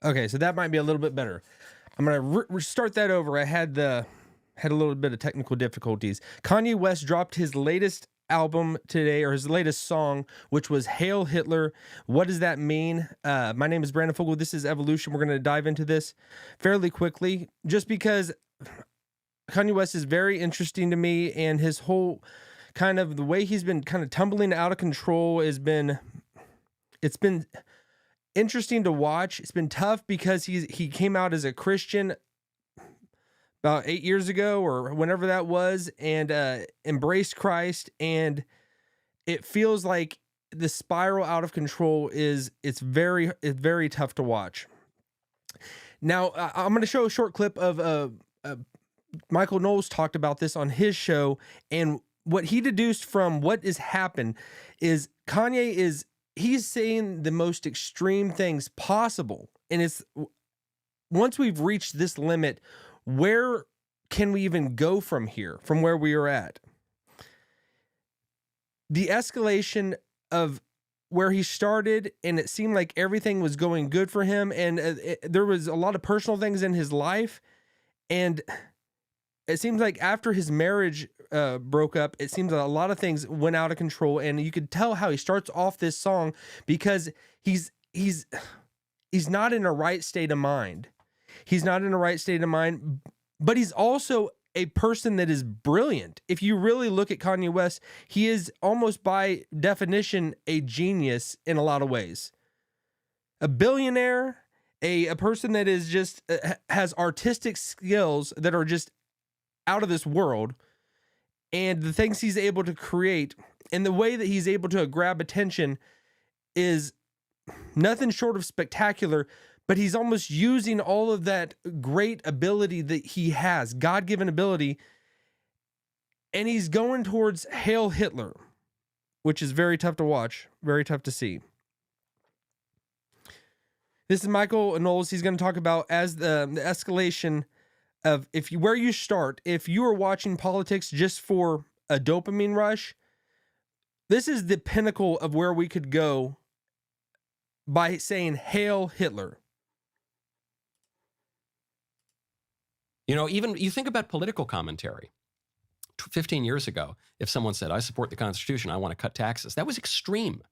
Okay, so that might be a little bit better. I'm gonna restart that over. I had a little bit of technical difficulties. Kanye West dropped his latest album today, or his latest song, which was Heil Hitler. What does that mean? My name is Brandon Fogel. This is Evolution. We're going to dive into this fairly quickly, just because Kanye West is very interesting to me, and his whole kind of the way he's been kind of tumbling out of control it's been interesting to watch. It's been tough because he came out as a Christian about 8 years ago or whenever that was, and embraced Christ, and it feels like the spiral out of control it's very tough to watch. Now I'm going to show a short clip of Michael Knowles talked about this on his show, and what he deduced from what has happened is he's saying the most extreme things possible, and it's once we've reached this limit, where can we even go from here, from where we are at? The escalation of where he started, and it seemed like everything was going good for him, and there was a lot of personal things in his life, and it seems like after his marriage broke up, it seems like a lot of things went out of control, and you could tell how he starts off this song because he's not in a right state of mind. He's not in a right state of mind, but he's also a person that is brilliant. If you really look at Kanye West, he is almost by definition a genius in a lot of ways. A billionaire, a person that is just has artistic skills that are just out of this world, and the things he's able to create and the way that he's able to grab attention is nothing short of spectacular. But he's almost using all of that great ability that he has, God-given ability, and he's going towards Heil Hitler, which is very tough to watch, very tough to see. This is Michael Knowles. He's going to talk about as the escalation of where you start. If you are watching politics just for a dopamine rush, this is the pinnacle of where we could go by saying Heil Hitler. You know, even you think about political commentary. 15 years ago, if someone said, I support the Constitution, I want to cut taxes, that was extreme.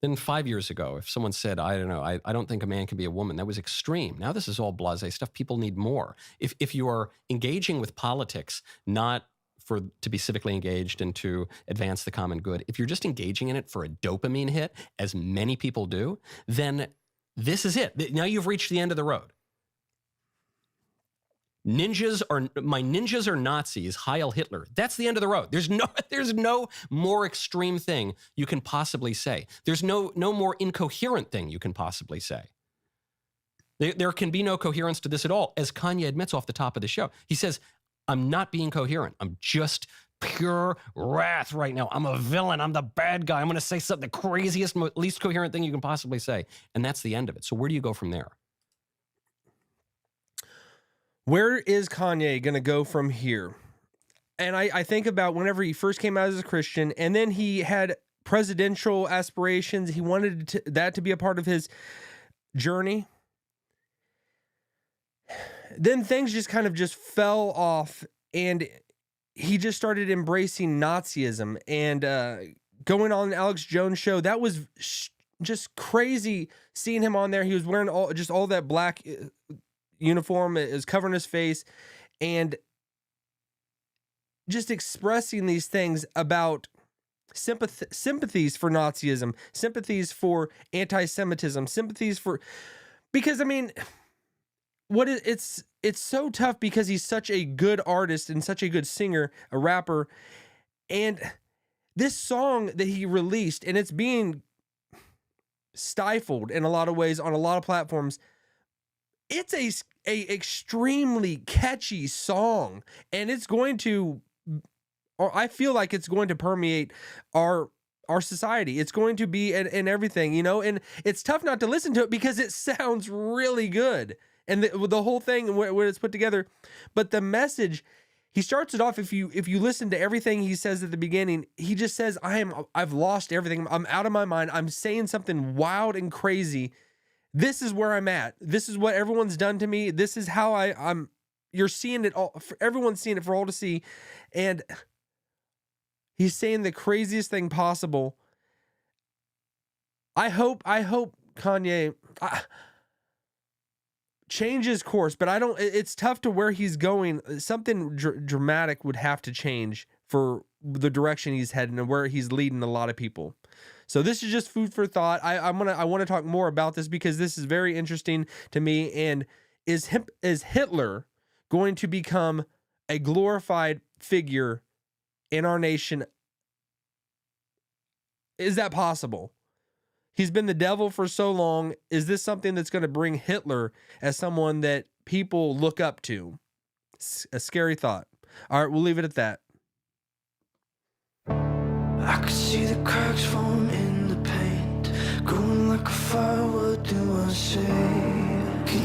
Then 5 years ago, if someone said, I don't know, I don't think a man can be a woman, that was extreme. Now this is all blasé stuff. People need more. If you are engaging with politics, not to be civically engaged and to advance the common good, if you're just engaging in it for a dopamine hit, as many people do, then this is it. Now you've reached the end of the road. My ninjas are Nazis, Heil Hitler. That's the end of the road. There's no more extreme thing you can possibly say. There's no more incoherent thing you can possibly say. There can be no coherence to this at all, as Kanye admits off the top of the show. He says, I'm not being coherent. I'm just pure wrath right now. I'm a villain. I'm the bad guy. I'm going to say something, the craziest, least coherent thing you can possibly say. And that's the end of it. So where do you go from there? Where is Kanye going to go from here? And I think about whenever he first came out as a Christian, and then he had presidential aspirations. He wanted that to be a part of his journey. Then things just kind of just fell off, and he just started embracing Nazism and going on Alex Jones' show. That was just crazy seeing him on there. He was wearing all that black uniform, is covering his face, and just expressing these things about sympathies for Nazism, sympathies for anti-Semitism, sympathies for, because I mean, it's so tough because he's such a good artist and such a good singer, a rapper, and this song that he released, and it's being stifled in a lot of ways on a lot of platforms. It's a extremely catchy song, and it's going to, or I feel like it's going to permeate our society. It's going to be in everything, you know, and it's tough not to listen to it because it sounds really good. And the whole thing where it's put together, but the message, he starts it off. If you listen to everything he says at the beginning, he just says, I've lost everything. I'm out of my mind. I'm saying something wild and crazy this is where I'm at. This is what everyone's done to me. This is how I'm. You're seeing it all. Everyone's seeing it for all to see, and he's saying the craziest thing possible. I hope Kanye changes course, but I don't. It's tough to where he's going. Something dramatic would have to change for the direction he's heading and where he's leading a lot of people. So this is just food for thought. I want to talk more about this because this is very interesting to me. And is Hitler going to become a glorified figure in our nation? Is that possible? He's been the devil for so long. Is this something that's going to bring Hitler as someone that people look up to? It's a scary thought. All right, we'll leave it at that. I could see the cracks form in the paint, growing like a fire. What do I say?